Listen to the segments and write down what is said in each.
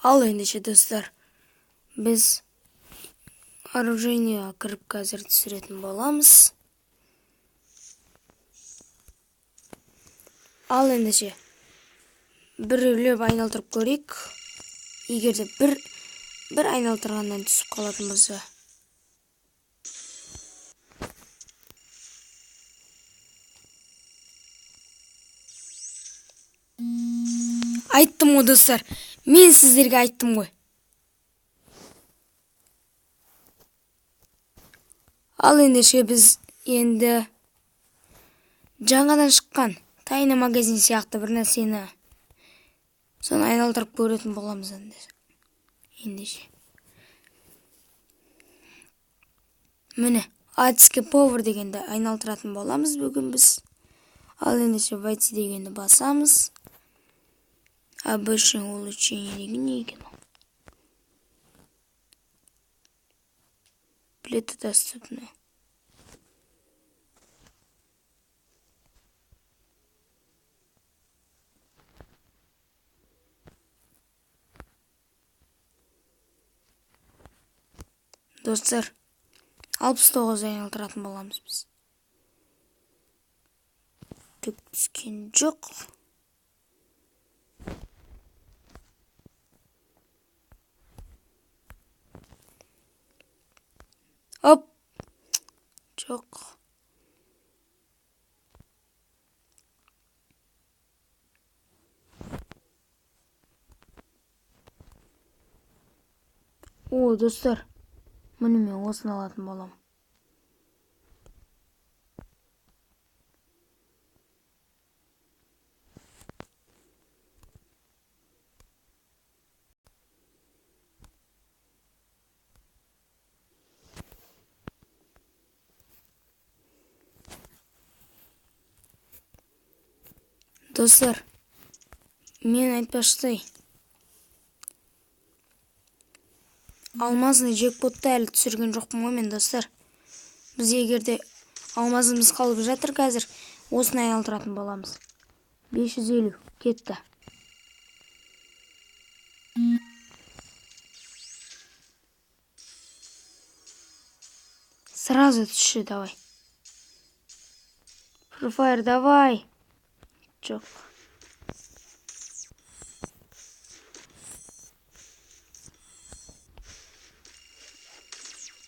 Ал ендеше достар, біз оружейниеге кіріп қазір түсіретін боламыз. Ал ендеше біреулеп айналдырып көрейік. Егерде бір айналдырғаннан түсіп қалатын болса. Айттым ғой достар, мен сіздерге айттым ғой. Ал ендеше біз енді жаңадан шыққан тайны магазин сияқты бір нәрсені соны айналдырып көретін боламыз ендеше. Міне, адский повар дегенді айналдыратын боламыз бүгін біз. Ал ендеше войти дегенді басамыз. Обычное улучшение деген не екен? Плита доступна. Достар, 69 айналдыратын боламыз біз. Түк түскен жоқ. Оп! Жоқ. О, достар, міне мен осыны алатын болам. Достар, мен айтпаштай, алмазный джекпотты әлі түсірген жоқпын ғой мен, достар. Біз егерде алмазымыз қалып жатыр қазір, осыны айналдыратын боламыз. 550 кетті. Сразу түсші, давай. Профайр, давай. Жоқ.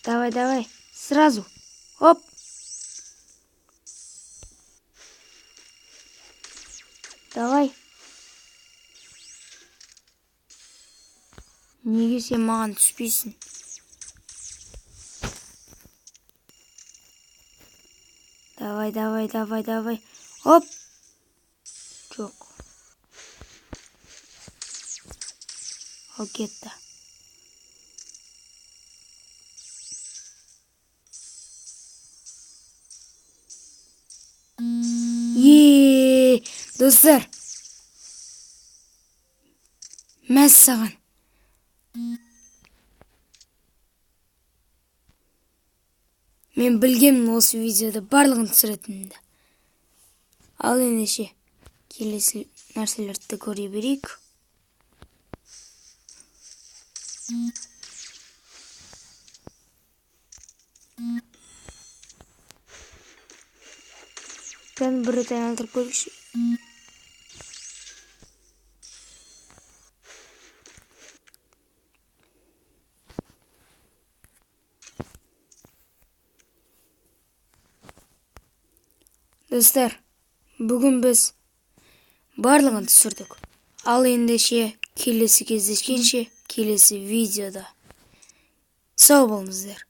Давай, сразу. Оп. Давай. Неге сен маған түспейсің? Давай. Оп. Жоқ. Ал кетті. Достар, мәз саған. Мен білгемін осы видеода барлығын түсіретінімді. Ал ендеше келесі нәрселерді көре берейік. Ben бір рет айналдырып көрейікші. Достар, бүгін біз барлығын түсірдік. Ал ендеше келесі кездескенше келесі видеода. Сау болыңыздар.